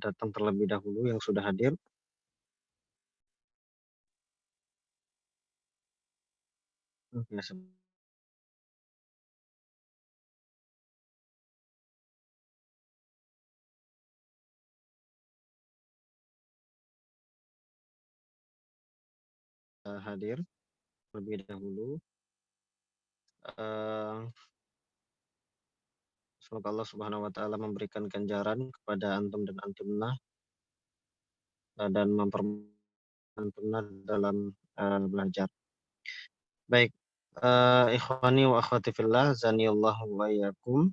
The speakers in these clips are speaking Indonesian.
datang terlebih dahulu yang sudah hadir. Oke, hadir terlebih dahulu. Eee, Semoga Allah Subhanahu wa taala memberikan ganjaran kepada antum dan antumnah, dan antumnah dalam, belajar. Baik, ikhwani wa akhwati fillah, azanillahu wa iyyakum.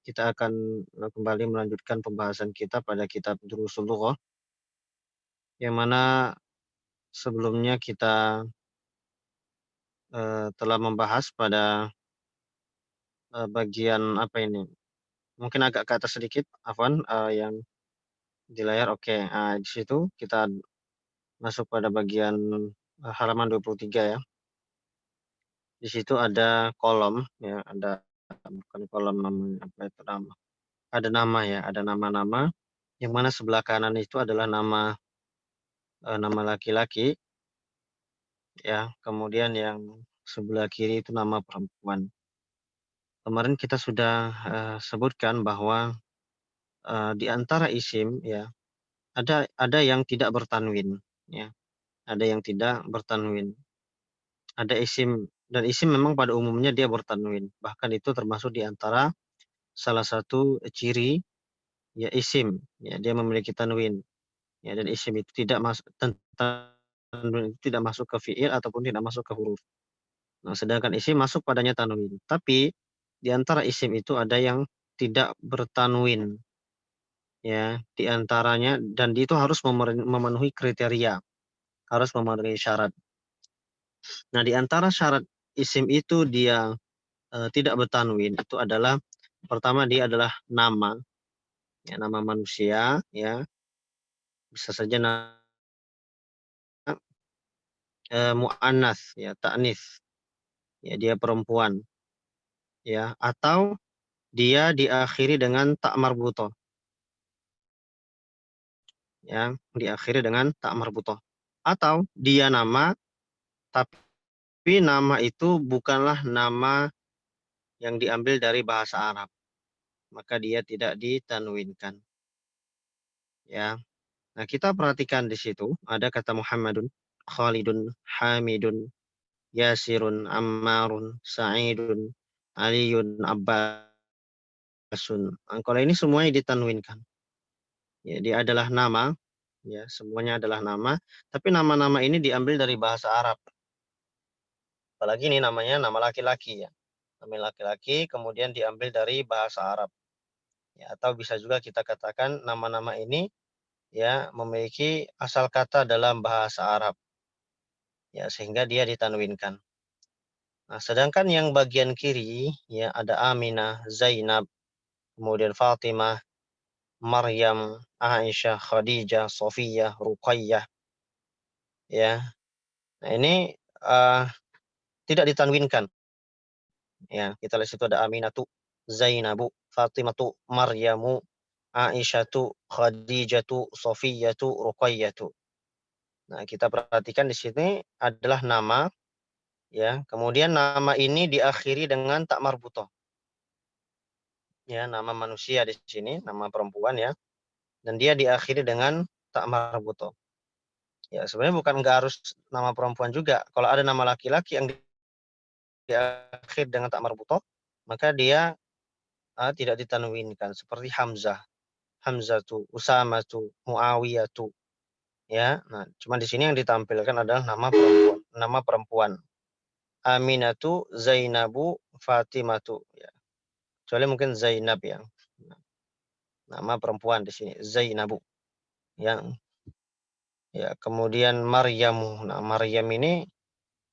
Kita akan, kembali melanjutkan pembahasan kita pada kitab Durusul Lughah, yang mana sebelumnya kita, telah membahas pada, bagian apa ini, mungkin agak ke atas sedikit, afwan, yang di layar, oke, di situ kita masuk pada bagian, halaman 23 ya. Di situ ada kolom ya, bukan kolom namanya, apa itu ada nama ya, ada nama-nama, yang mana sebelah kanan itu adalah nama, nama laki-laki ya, kemudian yang sebelah kiri itu nama perempuan. Kemarin kita sudah, sebutkan bahwa, di antara isim ya, ada yang tidak bertanwin ya, ada yang tidak bertanwin. Ada isim, dan isim memang pada umumnya dia bertanwin, bahkan itu termasuk di antara salah satu ciri ya isim, ya dia memiliki tanwin, ya, dan isim itu tidak masuk, tanwin itu tidak masuk ke fiil ataupun tidak masuk ke huruf. Nah, sedangkan isim masuk padanya tanwin. Tapi di antara isim itu ada yang tidak bertanwin, ya, di antaranya, dan itu harus memenuhi kriteria, harus memenuhi syarat. Nah, di antara syarat isim itu dia, tidak bertanwin itu adalah, pertama dia adalah nama, ya, nama manusia, ya, bisa saja muannats ya, ta'nits, ya, dia perempuan, ya, atau dia diakhiri dengan ta marbutah, ya, diakhiri dengan ta marbutah, atau dia nama, tapi nama itu bukanlah nama yang diambil dari bahasa Arab, maka dia tidak ditanwinkan, ya. Nah, kita perhatikan di situ ada kata Muhammadun, Khalidun, Hamidun, Yasirun, Ammarun, Sa'idun, Aliyun, Abbasun. Nah, kalau ini semuanya ditanwinkan. Ya, dia adalah nama, ya, semuanya adalah nama, tapi nama-nama ini diambil dari bahasa Arab. Apalagi ini namanya nama laki-laki ya. Nama laki-laki kemudian diambil dari bahasa Arab. Ya, atau bisa juga kita katakan nama-nama ini ya memiliki asal kata dalam bahasa Arab. Ya, sehingga dia ditanwinkan. Nah, sedangkan yang bagian kiri ya ada Aminah, Zainab, kemudian Fatimah, Maryam, Aisyah, Khadijah, Sofiyah, Ruqayyah, ya. Nah, ini tidak ditanwinkan. Ya, kita lihat situ ada Aminatu, Zainabu, Fatimatu, Maryamu, Aisyatu, Khadijatu, Sofiyatu, Ruqayyatu. Nah, kita perhatikan di sini adalah nama, ya. Kemudian nama ini diakhiri dengan tak marbutah. Ya, nama manusia di sini, nama perempuan ya. Dan dia diakhiri dengan tak marbutah. Ya, sebenarnya bukan nggak harus nama perempuan juga. Kalau ada nama laki-laki yang diakhiri dengan tak marbutah, maka dia tidak ditanwinkan seperti Hamzah, Hamzatu, Usamatu, Muawiyatu, ya. Nah, cuma di sini yang ditampilkan adalah nama perempuan, nama perempuan. Aminatu, Zainabu, Fatimatu, ya. Kecuali mungkin Zainab ya. Nama perempuan di sini Zainabu, yang ya, kemudian Maryamu. Nah, Maryam ini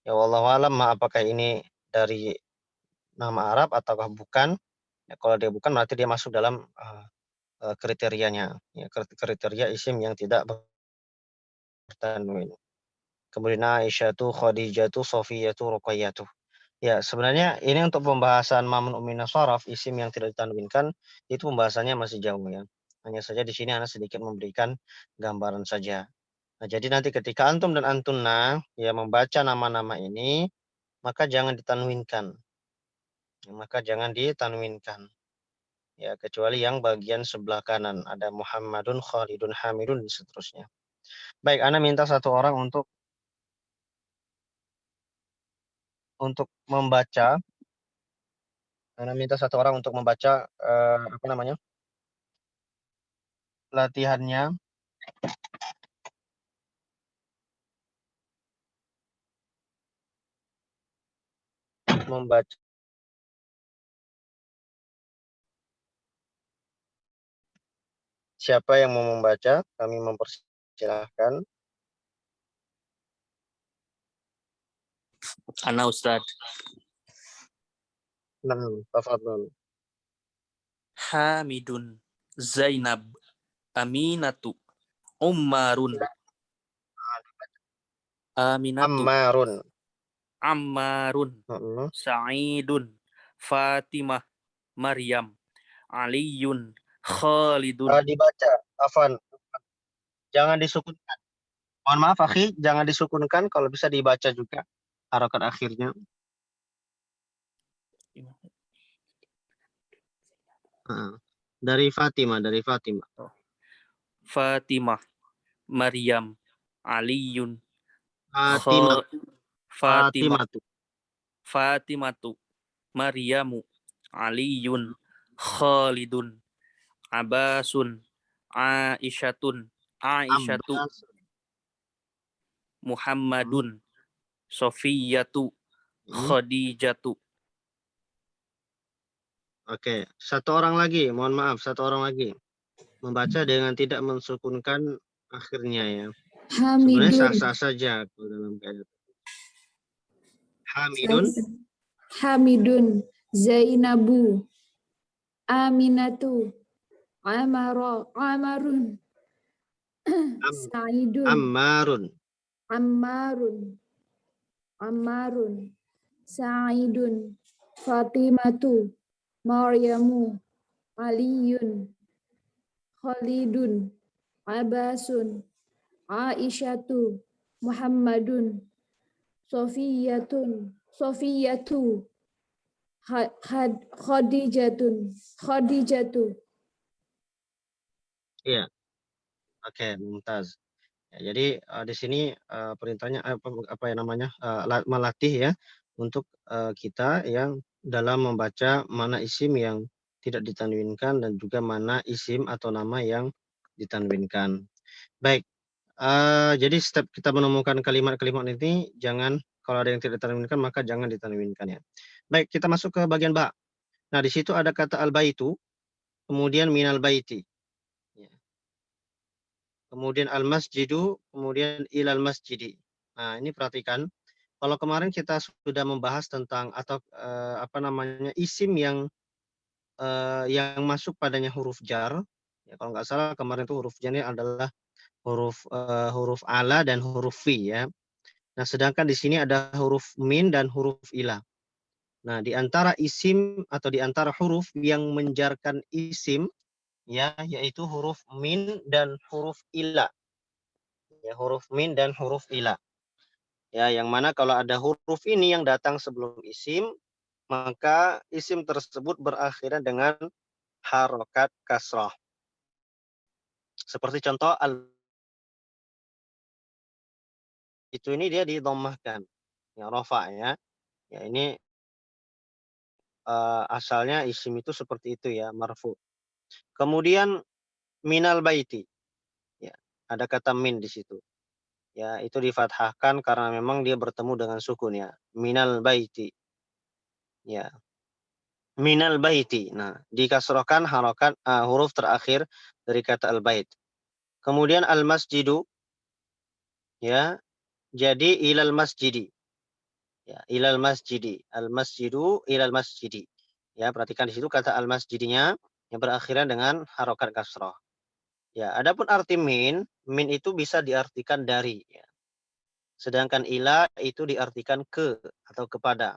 ya wallahu alam apakah ini dari nama Arab ataukah bukan. Ya, kalau dia bukan berarti dia masuk dalam kriterianya, ya, kriteria isim yang tidak bertanwin. Kemudian Aisyatu, Khadijatu, Sofiyatu, Ruqayyatu. Ya, sebenarnya ini untuk pembahasan mamnu min sharaf, isim yang tidak ditanwinkan, itu pembahasannya masih jauh ya. Hanya saja di sini Ana sedikit memberikan gambaran saja. Nah, jadi nanti ketika antum dan antuna ya membaca nama-nama ini, maka jangan ditanwinkan. Maka jangan ditanwinkan. Ya, kecuali yang bagian sebelah kanan ada Muhammadun, Khalidun, Hamidun dan seterusnya. Baik, Ana minta satu orang untuk membaca. Ana minta satu orang untuk membaca apa namanya? Latihannya, membaca. Siapa yang mau membaca? Kami mempersilahkan. Ana Ustaz. Nah, tafadhol. Hamidun, Zainab, Aminatu, Ummarun, Aminatu, Ammarun. Ammarun, Heeh. Sa'idun, Fatimah, Maryam, Aliyun, Khalidun. Dibaca, Afan. Jangan disukunkan. Mohon maaf, Akhi, jangan disukunkan. Kalau bisa dibaca juga harokat akhirnya. Dari Fatimah, dari Fatimah. Fatimah, Maryam, Aliyun, Fatimah, Fatimah, Fatimatu. Fatimatu, Maryamu, Aliyun, Khalidun, Abbasun, Aisyatun, Aisyatu, Abbas. Muhammadun, Sofiyatu, Khadijatu. Oke, satu orang lagi, mohon maaf, satu orang lagi. Membaca dengan tidak mensukunkan akhirnya ya. Sebenarnya Hamidun. sah-sah saja kalau dalam keadaan. Hamidun. Hamidun. Zainabu. Aminatu. Amarun. Sa'idun. Ammarun. Ammarun. Sa'idun. Fatimatu. Maryamu. Aliyun. Khalidun. Abbasun. Aisyatu. Muhammadun. Sofiyatu. Khadijatu. Iya. Oke, mumtaz. Ya, jadi di sini perintahnya apa ya namanya? Melatih ya untuk kita yang dalam membaca mana isim yang tidak ditanwinkan dan juga mana isim atau nama yang ditanwinkan. Baik. Jadi setiap kita menemukan kalimat-kalimat ini jangan kalau ada yang tidak ditanwinkan maka jangan ditanwinkan ya. Baik, kita masuk ke bagian ba. Nah, di situ ada kata al-baitu, kemudian minal baiti. Ya. Kemudian al-masjidu, kemudian ilal masjidi. Nah, ini perhatikan. Kalau kemarin kita sudah membahas tentang atau apa namanya isim yang masuk padanya huruf jar. Ya, kalau nggak salah kemarin itu huruf jarnya adalah huruf ala dan huruf fi ya. Nah, sedangkan di sini ada huruf min dan huruf ila. Nah, di antara isim atau di antara huruf yang menjarkan isim ya yaitu huruf min dan huruf ila. Ya, huruf min dan huruf ila. Ya, yang mana kalau ada huruf ini yang datang sebelum isim, maka isim tersebut berakhiran dengan harokat kasrah. Seperti contoh itu ini dia didommahkan. Ya, rofa ya. Ya, ini asalnya isim itu seperti itu ya, marfu. Kemudian minal baiti. Ya, ada kata min di situ. Ya, itu difathahkan karena memang dia bertemu dengan sukun ya. Minal baiti. Ya. Minal baiti. Nah, dikasrohkan harokat huruf terakhir dari kata al-bait. Kemudian al-masjidu ya, jadi ilal masjidi. Ya, ilal masjidi. Al-masjidu ilal masjidi. Ya, perhatikan di situ kata al-masjidinya yang berakhiran dengan harokat kasroh. Ya, adapun arti min itu bisa diartikan dari ya. Sedangkan ila itu diartikan ke atau kepada.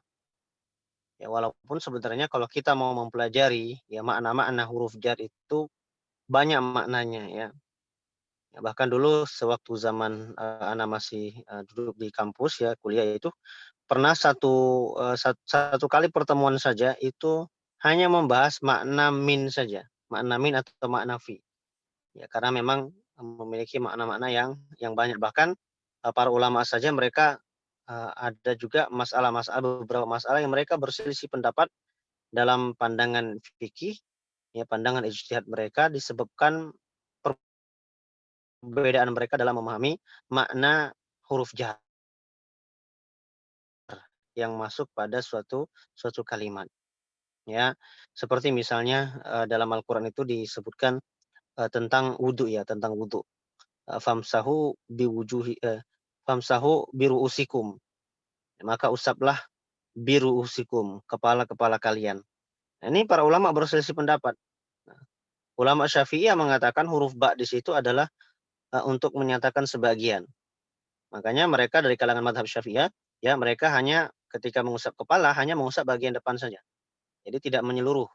Ya, walaupun sebenarnya kalau kita mau mempelajari ya makna-makna huruf jar itu banyak maknanya ya. Bahkan dulu sewaktu zaman ana masih duduk di kampus ya, kuliah itu pernah satu kali pertemuan saja itu hanya membahas makna min saja, makna min atau makna fi. Ya, karena memang memiliki makna-makna yang banyak. Bahkan para ulama saja mereka ada juga beberapa masalah yang mereka berselisih pendapat dalam pandangan fikih, ya pandangan ijtihad mereka disebabkan perbedaan mereka dalam memahami makna huruf jar yang masuk pada suatu kalimat. Ya, seperti misalnya dalam Al-Qur'an itu disebutkan tentang wudu ya, tentang wudu. Famsahu biru'usikum. Maka usaplah biru'usikum, kepala-kepala kalian. Nah, ini para ulama berselisih pendapat. Nah, ulama Syafi'iyah mengatakan huruf ba di situ adalah untuk menyatakan sebagian. Makanya mereka dari kalangan madhab Syafi'iyah, ya mereka hanya ketika mengusap kepala hanya mengusap bagian depan saja. Jadi tidak menyeluruh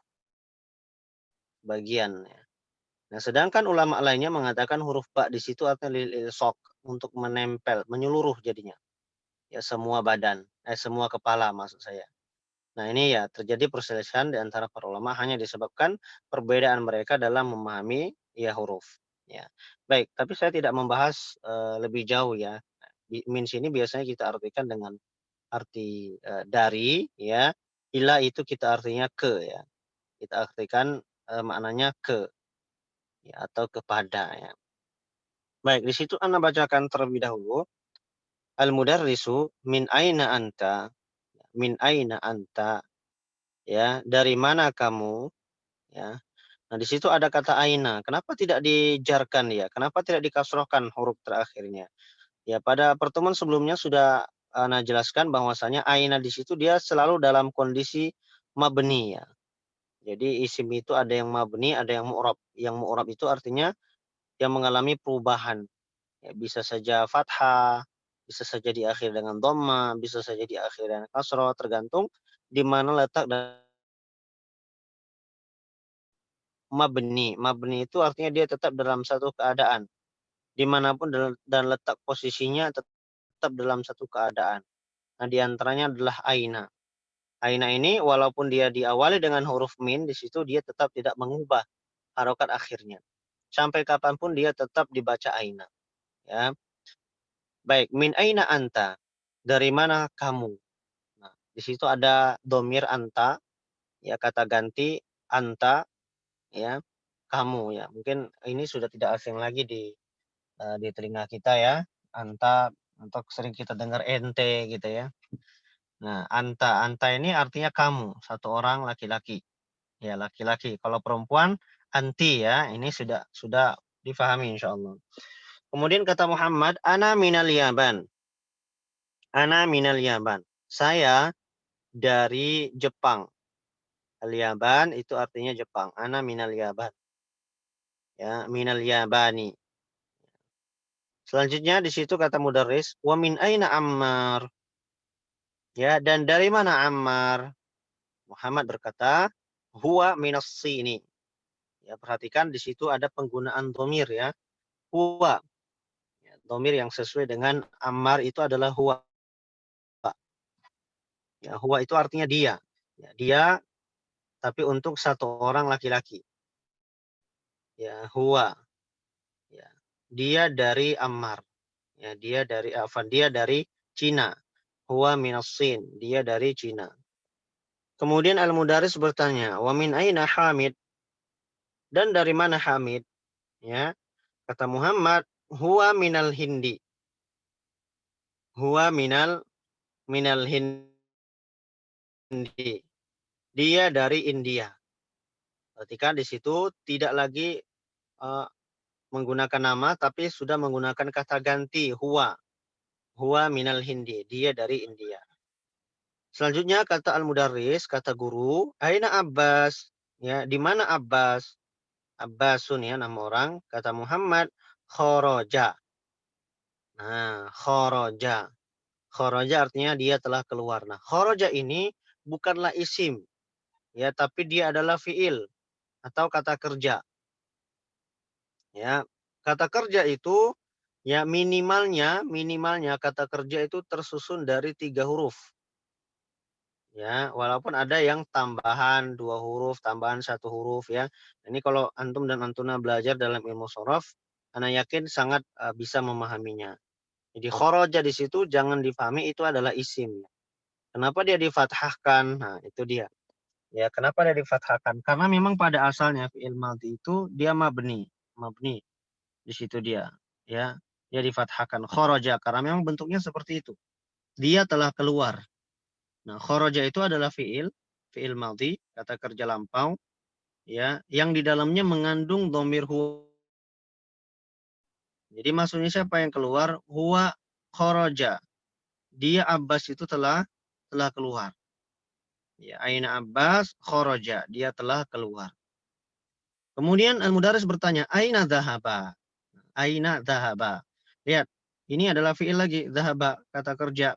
bagian. Ya. Nah, sedangkan ulama lainnya mengatakan huruf ba di situ artinya lil ilsaq, untuk menempel, menyeluruh jadinya. Ya semua badan, semua kepala maksud saya. Nah, ini ya terjadi perselisihan di antara para ulama hanya disebabkan perbedaan mereka dalam memahami ya huruf. Ya. Baik, tapi saya tidak membahas lebih jauh ya. Min sini biasanya kita artikan dengan arti dari ya. Ila itu kita artinya ke ya. Kita artikan maknanya ke ya atau kepada ya. Baik, di situ Anda bacakan terlebih dahulu al-mudarrisu min aina anta, min aina anta, ya dari mana kamu, ya. Nah di situ ada kata aina, kenapa tidak dijarkan ya, kenapa tidak dikasrohkan huruf terakhirnya ya. Pada pertemuan sebelumnya sudah ana jelaskan bahwasanya aina di situ dia selalu dalam kondisi mabni ya. Jadi isim itu ada yang mabni, ada yang mu'rab. Yang mu'rab itu artinya yang mengalami perubahan. Ya, bisa saja fathah, bisa saja diakhiri dengan dhamma, bisa saja diakhiri dengan kasroh, tergantung di mana letak dan mabni. Mabni itu artinya dia tetap dalam satu keadaan. Dimanapun dan letak posisinya tetap dalam satu keadaan. Nah, diantaranya adalah aina. Aina ini walaupun dia diawali dengan huruf min, di situ dia tetap tidak mengubah harokat akhirnya. Sampai kapanpun dia tetap dibaca aina. Ya. Baik, min aina anta? Dari mana kamu? Nah, di situ ada domir anta, ya kata ganti anta, ya kamu ya. Mungkin ini sudah tidak asing lagi di telinga kita ya. Anta untuk sering kita dengar ente gitu ya. Nah, anta ini artinya kamu, satu orang laki-laki. Ya, laki-laki. Kalau perempuan anti ya. Ini sudah difahami insyaallah. Kemudian kata Muhammad, ana minal Yaban. Ana minal Yaban. Saya dari Jepang. Al-Yaban itu artinya Jepang. Ana minal Yaban. Ya, minal Yabani. Selanjutnya di situ kata mudarris, wa min aina Ammar? Ya, dan dari mana Ammar? Muhammad berkata, huwa minas sini. Ya, perhatikan di situ ada penggunaan domir ya. Huwa. Ya, domir yang sesuai dengan Ammar itu adalah huwa. Ya, huwa itu artinya dia. Ya, dia tapi untuk satu orang laki-laki. Ya, huwa. Ya. Dia dari Ammar. Ya, dia dari Cina. Huwa minas Sin. Dia dari Cina. Kemudian Al-Mudaris bertanya, wa min aina Hamid? Dan dari mana Hamid? Ya, kata Muhammad, huwa minal Hindi. Huwa minal Hindi. Dia dari India. Perhatikan di situ tidak lagi menggunakan nama tapi sudah menggunakan kata ganti huwa. Huwa minal Hindi. Dia dari India. Selanjutnya kata Al-Mudarris, kata guru, aina Abbas? Ya, di mana Abbas? Abbasun ya nama orang. Kata Muhammad, khoroja. Nah, khoroja. Khoroja artinya dia telah keluar. Nah, khoroja ini bukanlah isim. Ya, tapi dia adalah fiil atau kata kerja. Ya, kata kerja itu ya minimalnya kata kerja itu tersusun dari 3 huruf. Ya, walaupun ada yang tambahan 2 huruf, tambahan 1 huruf ya. Ini kalau antum dan antuna belajar dalam ilmu shorof, ana yakin sangat bisa memahaminya. Jadi kharaja di situ jangan difahami itu adalah isim. Kenapa dia difathahkan? Nah, itu dia. Ya, kenapa dia difathahkan? Karena memang pada asalnya fi'il madhi itu dia mabni, mabni. Di situ dia, ya. Dia difathahkan kharaja karena memang bentuknya seperti itu. Dia telah keluar. Nah, kharaja itu adalah fi'il madhi, kata kerja lampau, ya, yang di dalamnya mengandung dhamir huwa. Jadi maksudnya siapa yang keluar? Huwa kharaja. Dia Abbas itu telah keluar. Ya, aina Abbas kharaja, dia telah keluar. Kemudian al-mudaris bertanya, aina dhahaba? Aina dhahaba? Lihat, ini adalah fi'il lagi, dhahaba, kata kerja.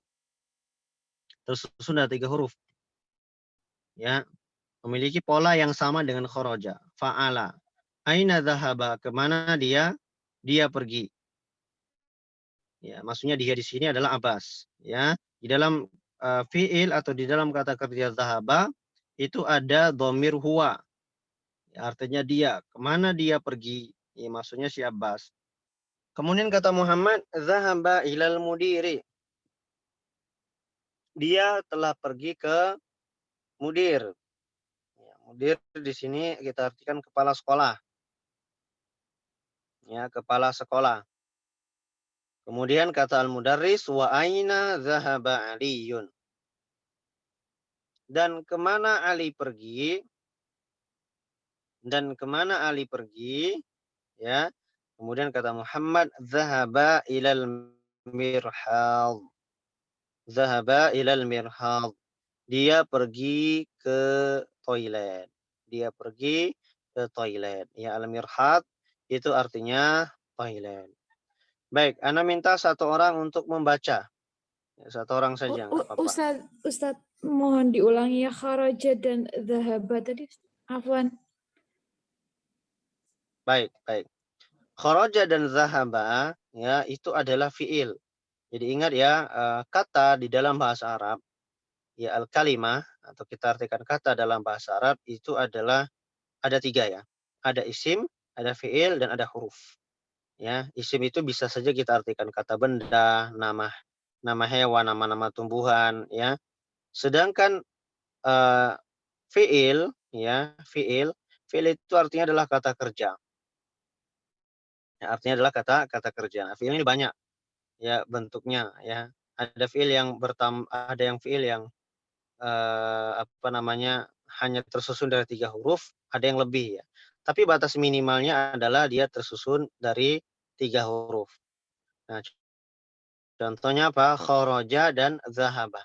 Tersusun dari 3 huruf. Ya, memiliki pola yang sama dengan kharaja. Fa'ala. Aina dhahaba? Kemana dia? Dia pergi. Ya, maksudnya dia di sini adalah Abbas. Ya, di dalam fi'il atau di dalam kata kerja dhahaba itu ada dhamir huwa. Ya, artinya dia. Kemana dia pergi? Ya, maksudnya si Abbas. Kemudian kata Muhammad, dhahaba ilal mudiri. Dia telah pergi ke mudir. Ya, mudir di sini kita artikan kepala sekolah. Ya, kepala sekolah. Kemudian kata al-mudarris, wa aina dhahaba Aliyun. Dan kemana Ali pergi? Dan kemana Ali pergi? Ya. Kemudian kata Muhammad, dhahaba ilal mirhad. Dhahaba ilal mirhad. Dia pergi ke toilet. Dia pergi ke toilet. Ya, al-mirhad itu artinya toilet. Baik, ana minta 1 orang untuk membaca. Ya, 1 orang saja, nggak apa-apa. Ustaz, mohon diulangi ya kharaja dan dhahaba tadi. Afwan. Baik, baik. Kharaja dan zahaba ya itu adalah fiil. Jadi ingat ya, kata di dalam bahasa Arab ya al-kalimah atau kita artikan kata dalam bahasa Arab itu adalah ada 3 ya. Ada isim, ada fiil dan ada huruf. Ya, isim itu bisa saja kita artikan kata benda, nama hewan, nama-nama tumbuhan ya. Sedangkan fiil ya, fiil itu artinya adalah kata kerja. Ya, artinya adalah kata kerja. Fiil ini banyak ya bentuknya ya. Ada fiil yang ada yang fiil yang apa namanya hanya tersusun dari 3 huruf, ada yang lebih ya. Tapi batas minimalnya adalah dia tersusun dari 3 huruf. Nah, contohnya apa? Kharaja dan zahaba.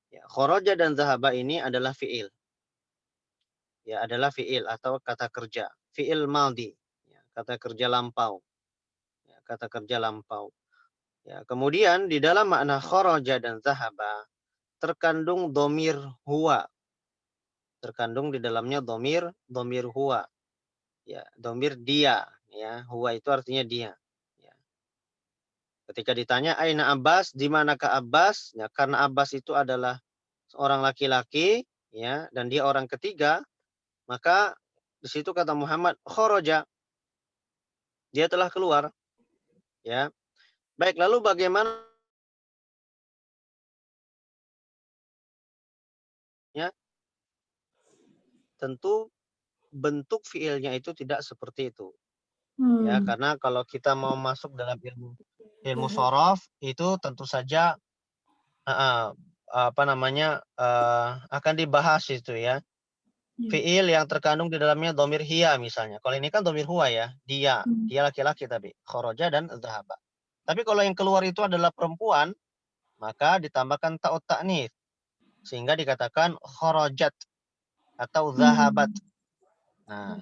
Ya, kharaja dan zahaba ini adalah fiil. Ya, adalah fiil atau kata kerja. Fiil maldi, ya, kata kerja lampau. Ya, kata kerja lampau. Ya, kemudian di dalam makna kharaja dan zahaba terkandung domir huwa. Terkandung di dalamnya domir huwa. Ya, domir dia. Ya, huwa itu artinya dia. Ya. Ketika ditanya aina Abbas, di manakah Abbas? Ya, karena Abbas itu adalah seorang laki-laki, ya, dan dia orang ketiga, maka di situ kata Muhammad kharaja. Dia telah keluar. Ya. Baik, lalu bagaimana ya? Tentu bentuk fiilnya itu tidak seperti itu. Ya, karena kalau kita mau masuk dalam ilmu shorof itu tentu saja apa namanya akan dibahas itu ya. Fiil yang terkandung di dalamnya domir hiya misalnya. Kalau ini kan domir huwa ya, dia laki-laki tapi kharaja dan dhahaba. Tapi kalau yang keluar itu adalah perempuan, maka ditambahkan ta'ut ta'nits sehingga dikatakan kharajat atau dhahabat. Nah,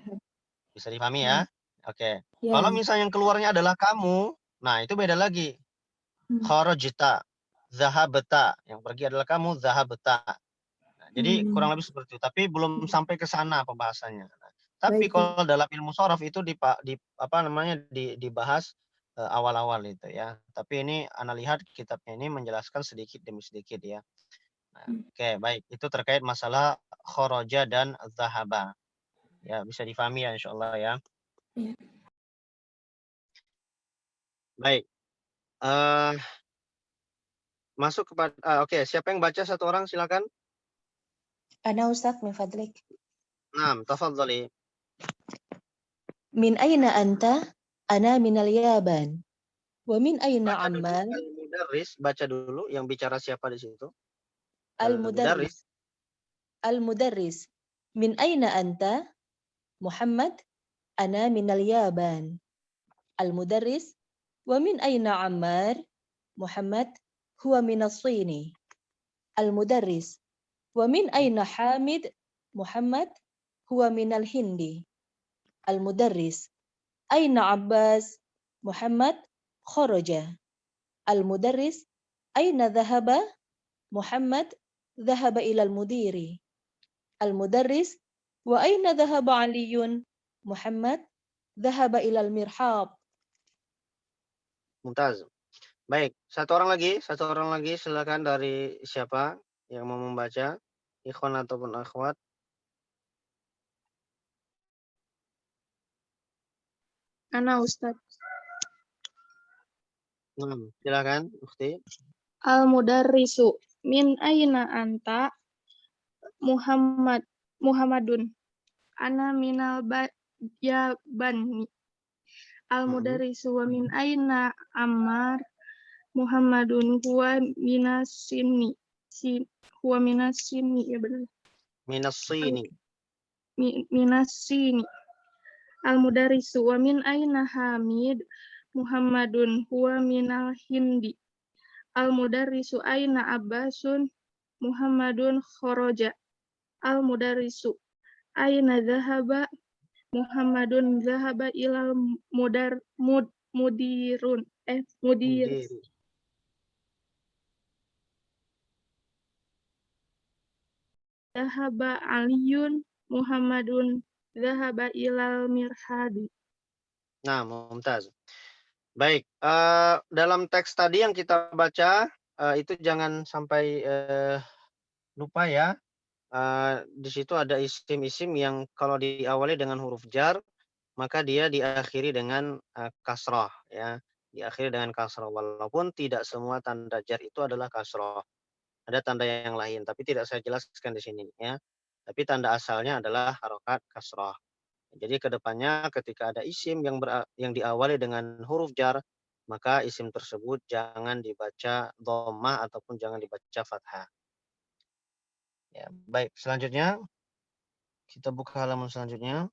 bisa dipahami ya? Oke. Ya. Kalau misalnya yang keluarnya adalah kamu, nah itu beda lagi. Kharajta, dhahabta. Yang pergi adalah kamu, dhahabta. Nah, jadi kurang lebih seperti itu. Tapi belum sampai ke sana pembahasannya. Nah, Tapi Baik. kalau dalam ilmu shorof itu dibahas awal-awal itu ya. Tapi ini ana lihat kitabnya ini menjelaskan sedikit demi sedikit ya. Nah, oke, baik. Itu terkait masalah kharaja dan zahaba. Ya, bisa difahami ya insyaallah ya. Ya. Baik. Masuk kepada oke, siapa yang baca satu orang silakan. Ana Ustaz min fadlik. Naam, tafadhali. Min aina anta? Ana minal Yaban. Wa min aina Baca dulu Ammar? al-mudarris, baca dulu yang bicara siapa di situ. Al-mudarris. Al-mudarris. Min aina anta? Muhammad. Ana minal Yaban. Al-mudarris. Wa min aina Ammar? Muhammad. Huwa minas Sini. Al-mudarris. Wa min aina Hamid? Muhammad. Huwa minal Hindi. Al-mudarris. Aina Abbas? Muhammad. Kharaja. Al-mudarris. Aina dhahaba? Muhammad. Dhahaba ilal mudiri. Al-mudarris. Wa aina dhahaba Aliyun? Muhammad. Dhahaba ilal mirhab. Mumtaz. Baik, satu orang lagi silakan dari siapa yang mau membaca, ikhwan ataupun akhwat. Ana Ustaz. Silakan, Ukhti. Al-mudarrisu min aina anta? Muhammadun. Ana minal Yabani. Al-mudarrisu wa min aina Ammar? Muhammadun huwa minasini. Huwa minasini, ya benar. Minassini. Minasini. Al-mudarrisu wa min aina Hamid? Muhammadun huwa minal Hindi. Al-mudarrisu aina Abbasun? Muhammadun kharaja. Al-mudarrisu aina dhahaba? Muhammadun dhahaba ilal mudir. Dhahaba Aliyun. Muhammadun dhahaba ilal mirhadi. Nah, mumtaz. Baik, dalam teks tadi yang kita baca itu jangan sampai lupa ya. Di situ ada isim-isim yang kalau diawali dengan huruf jar, maka dia diakhiri dengan kasrah ya. Diakhiri dengan kasrah walaupun tidak semua tanda jar itu adalah kasrah. Ada tanda yang lain tapi tidak saya jelaskan di sini ya. Tapi tanda asalnya adalah harokat kasrah. Jadi kedepannya ketika ada isim yang diawali dengan huruf jar, maka isim tersebut jangan dibaca dhammah ataupun jangan dibaca fathah. Ya, baik, selanjutnya kita buka halaman selanjutnya.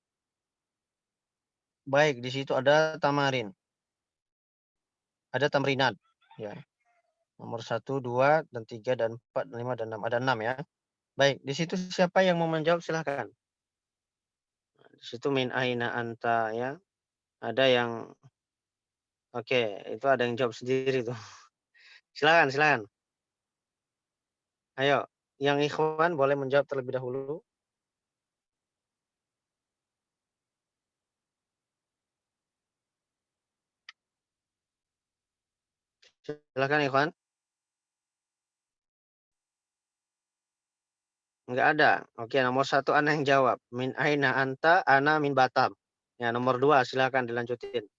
Baik, di situ ada tamarin. Ada tamrinat, ya. Nomor 1, 2, dan 3, dan 4, 5, dan 6. Ada 6 ya. Baik, di situ siapa yang mau menjawab silahkan. Di situ min aina anta ya. Ada yang oke, itu ada yang jawab sendiri tuh. Silakan. Ayo, yang ikhwan boleh menjawab terlebih dahulu. Silakan ikhwan. Enggak ada. Oke, nomor 1 ana yang jawab. Min aina anta, ana min Batam. Ya, nomor 2 silakan dilanjutin.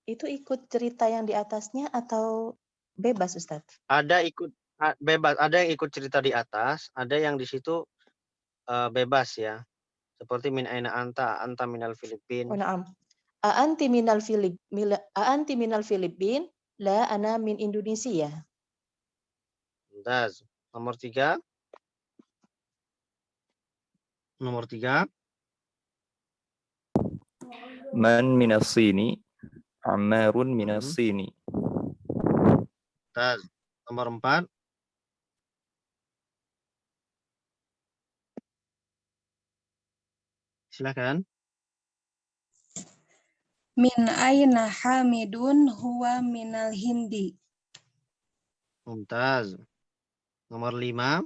Itu ikut cerita yang di atasnya atau bebas, Ustadz? Ada ikut bebas, ada yang ikut cerita di atas, ada yang di situ bebas ya. Seperti min aina anta, anta minal Filipin. Oh, na'am. Aanti minal Filipin? La, ana min Indonesia. Mumtaz. Nomor 3. Nomor 3. Man minas Sini? Ammarun minas Sini. Mumtaz. Nomor 4. Silakan. Min aina Hamidun huwa minal Hindi. Mumtaz. Nomor 5.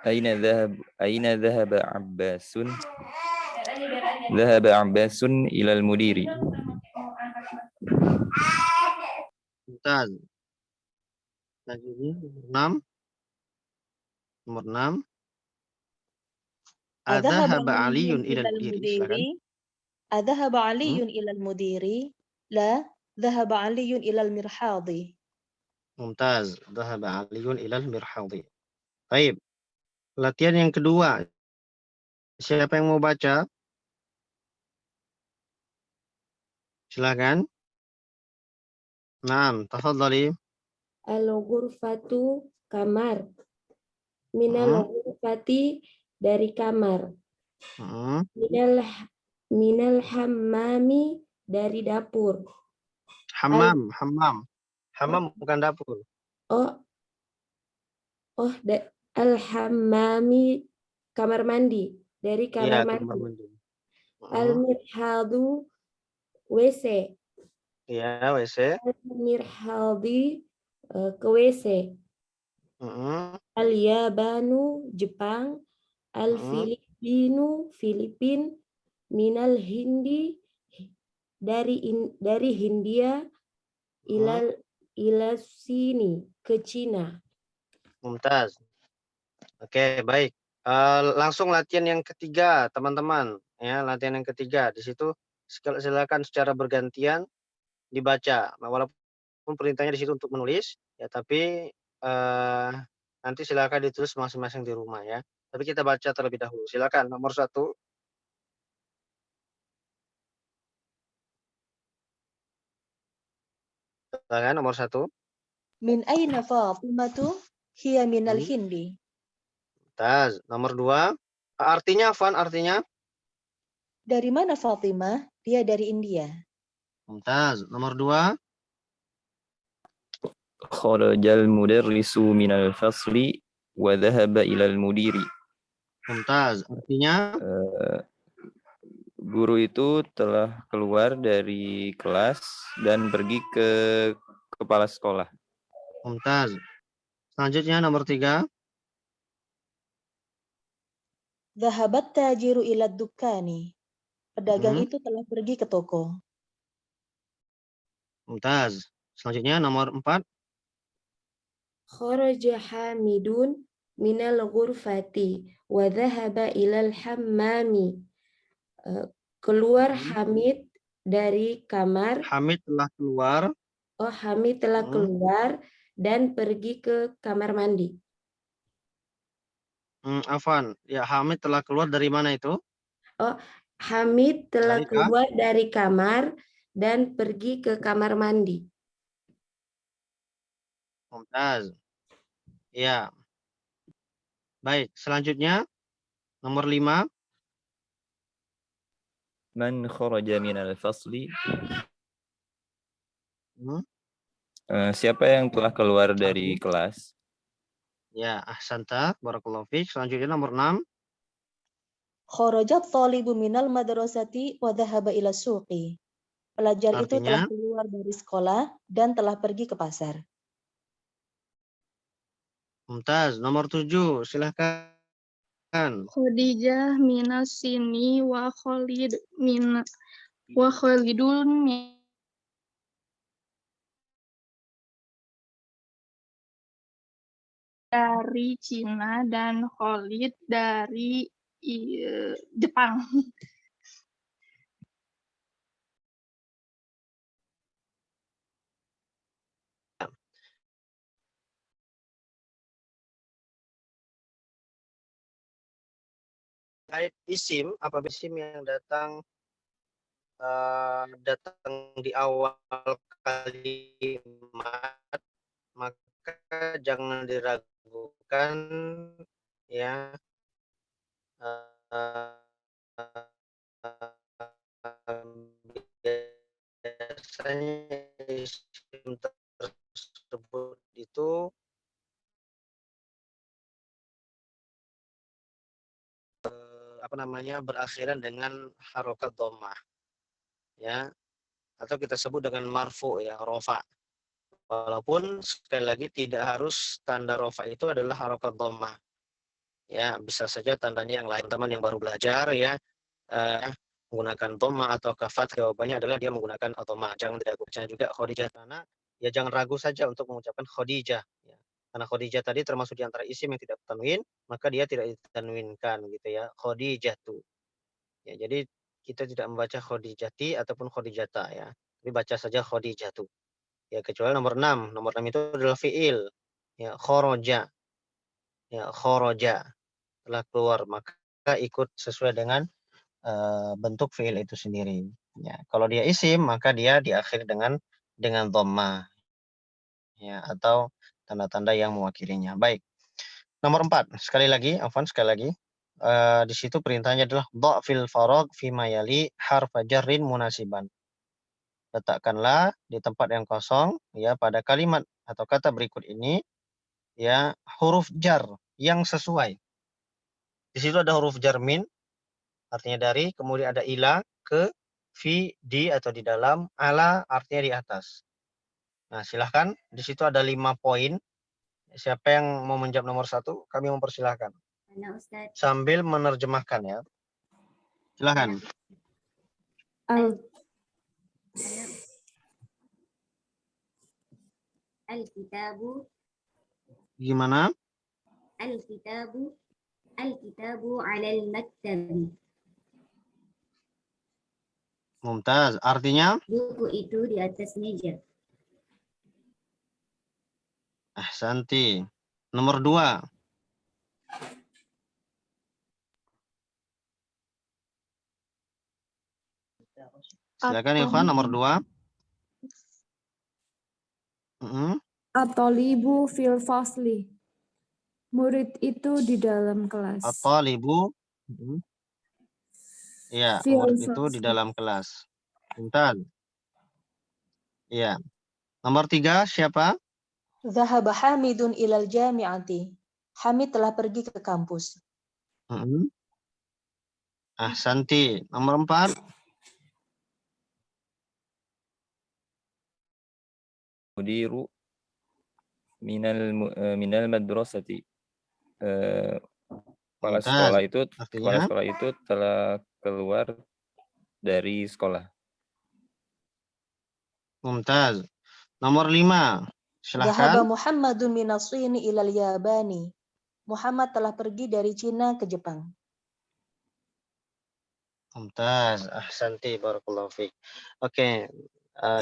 أين ذهب عباس ذهب عباس إلى المدير. Mumtaz. Selanjutnya nomor 6. Adhahaba Adhahaba Aliyun Aliyun ilal ilal mudiri. Silakan. mudiri. Adhahaba Aliyun ilal mudiri. La, dhahaba Aliyun ilal mirhadi. Mumtaz. Dhahaba Aliyun ilal mirhadi. Baik. Latihan yang kedua. Siapa yang mau baca? Silakan. Naam, tafadhali. Al-ghurfatu kamar. Minal ghurfati dari kamar. Minal hammami dari dapur. Hammam. Hammam bukan dapur. Al-hammami kamar mandi. Dari kamar Iya, mandi. kamar mandi. Al-mirhadu WC. Iya, WC. Al-mirhadi ke WC. Al-yabanu Jepang. Al-filipinu Filipin. Minal hindi dari Hindia ilal sini ke Cina. Mumtaz. Oke, baik. Langsung latihan yang ketiga, teman-teman. Ya, latihan yang ketiga. Di situ silakan secara bergantian dibaca. Nah, walaupun perintahnya di situ untuk menulis, ya, tapi nanti silakan ditulis masing-masing di rumah ya. Tapi kita baca terlebih dahulu. Silakan nomor 1. Silakan nomor 1. Min aina Fatimatu hiya minal hindi. Mumtaz. Nomor 2. Artinya, Afwan, artinya? Dari mana Fatimah? Dia dari India. Mumtaz. Nomor 2. Kharajal mudarrisu minal fasli wa dhahaba ilal mudiri. Mumtaz. Artinya? Guru itu telah keluar dari kelas dan pergi ke kepala sekolah. Mumtaz. Selanjutnya nomor 3. Dhahabat tajiru ilad dukkani. Pedagang itu telah pergi ke toko. Mumtaz. Selanjutnya nomor 4. Kharaja Hamidun minal ghurfati wa dhahaba ilal hammami. Keluar Hamid dari kamar. Hamid telah keluar. Hamid telah keluar dan pergi ke kamar mandi. Afwan, ya, Hamid telah keluar dari mana itu? Hamid telah keluar dari kamar dan pergi ke kamar mandi. Mumtaz. Ya. Baik, selanjutnya nomor 5. Man kharaja minal fasli. Siapa yang telah keluar dari kelas? Ya, ahsanta, barakallahu fiik. Selanjutnya nomor 6. Kharajat talibu minal madrasati wa dhahaba ila suqi. Pelajar itu telah keluar dari sekolah dan telah pergi ke pasar. Mumtaz. Nomor 7, silahkan. Khadijah minas sini wa Khalidun dari Cina dan Khalid dari Jepang. Kait isim, apabila isim yang datang di awal kalimat, maka jangan diragukan ya, biasanya isim tersebut itu berakhiran dengan harokat dhammah ya, atau kita sebut dengan marfu ya, rofa. Walaupun sekali lagi tidak harus tanda rofa itu adalah harokat dhammah Ya, bisa saja tandanya yang lain. Teman yang baru belajar ya menggunakan dhamma atau kafat, jawabannya adalah dia menggunakan dhamma. Jangan diragukan juga Khadijah, karena ya jangan ragu saja untuk mengucapkan Khadijah ya. Karena Khadijah tadi termasuk di antara isim yang tidak tanwin, maka dia tidak ditanwinkan gitu ya. Khadijah tuh. Ya, jadi kita tidak membaca Khadijati ataupun Khadijata ya. Tapi baca saja Khadijah tuh. Ya, kecuali nomor 6. Nomor 6 itu adalah fiil. Ya, kharaja. Ya, kharaja. Telah keluar, maka ikut sesuai dengan bentuk fiil itu sendiri. Ya, kalau dia isim maka dia diakhiri dengan dhamma ya, atau tanda-tanda yang mewakilinya. Baik. Nomor 4, sekali lagi di situ perintahnya adalah dha'fil faragh fi ma yali harfa jarrin munasiban. Letakkanlah di tempat yang kosong ya pada kalimat atau kata berikut ini ya huruf jar yang sesuai. Di situ ada huruf jar min, artinya dari, kemudian ada ila, ke, fi, di atau di dalam, ala artinya di atas. Nah, silahkan. Di situ ada 5 poin. Siapa yang mau menjawab nomor 1, kami mempersilahkan. Sambil menerjemahkan ya. Silahkan. Al-kitabu. Gimana? Al-kitabu. Al-kitabu 'alal maktabi. Mumtaz. Artinya? Buku itu di atas meja. Ahsanti. Nomor 2. Silakan Ikhwan, nomor 2. At-talibu fil fasli. Murid itu di dalam kelas. At-talibu. Iya, murid itu di dalam kelas. Mumtaz. Iya. Nomor 3 siapa? Dhahaba Hamidun ilal jami'ati. Hamid telah pergi ke kampus. Ahsanti. Nomor 4. Mudiru minal madrasati. Kepala sekolah itu telah keluar dari sekolah. Mumtaz. Nomor 5. Dhahaba Silahkan. Muhammadun minas Shini ilal Yabani. Muhammad telah pergi dari Cina ke Jepang. Mumtaz. Ahsanti. Barakallahu fiik. Oke.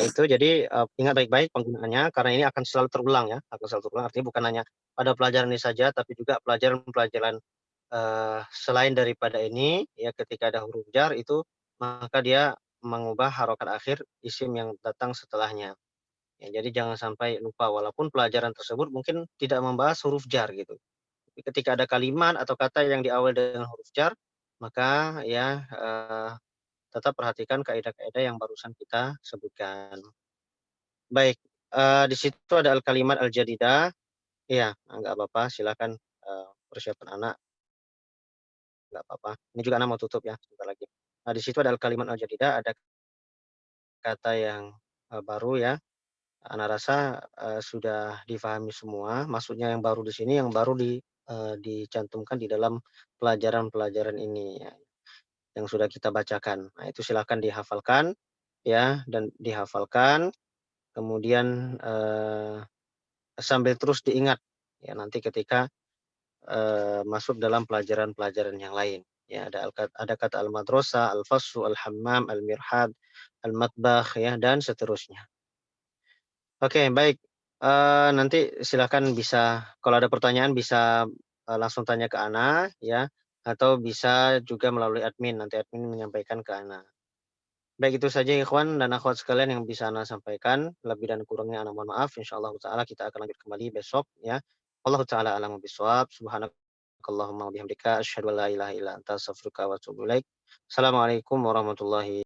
Itu jadi ingat baik-baik penggunaannya karena ini akan selalu terulang ya. Akan selalu terulang. Artinya bukan hanya pada pelajaran ini saja, tapi juga pelajaran-pelajaran selain daripada ini ya, ketika ada huruf jar itu maka dia mengubah harokat akhir isim yang datang setelahnya. Ya, jadi jangan sampai lupa walaupun pelajaran tersebut mungkin tidak membahas huruf jar gitu. Tapi ketika ada kalimat atau kata yang diawali dengan huruf jar, maka ya tetap perhatikan kaidah-kaidah yang barusan kita sebutkan. Baik, di situ ada kalimat al-jadidah. Iya, enggak apa-apa, silakan persiapan anak. Enggak apa-apa. Ini juga anak mau tutup ya sebentar lagi. Nah, di situ ada kalimat al-jadidah, ada kata yang baru ya. Ana rasa sudah difahami semua. Maksudnya yang baru di sini, yang baru dicantumkan di dalam pelajaran-pelajaran ini ya, yang sudah kita bacakan. Nah, itu silakan dihafalkan ya, dan dihafalkan. Kemudian sambil terus diingat ya nanti ketika masuk dalam pelajaran-pelajaran yang lain. Ya, ada kata al-madrasah, al-faslu, al-hammam, al-mirhad, al-matbakh ya, dan seterusnya. Oke, baik. Nanti silakan bisa kalau ada pertanyaan bisa langsung tanya ke Ana ya, atau bisa juga melalui admin, nanti admin menyampaikan ke Ana. Baik, itu saja ikhwan dan akhwat sekalian yang bisa Ana sampaikan. Lebih dan kurangnya Ana mohon maaf. Insyaallah taala kita akan lanjut kembali besok ya. Wallahu taala a'lamu bishawab. Subhanakallahumma wa bihamdika asyhadu an la ilaha illa anta astaghfiruka wa atubu ilaik. Assalamualaikum warahmatullahi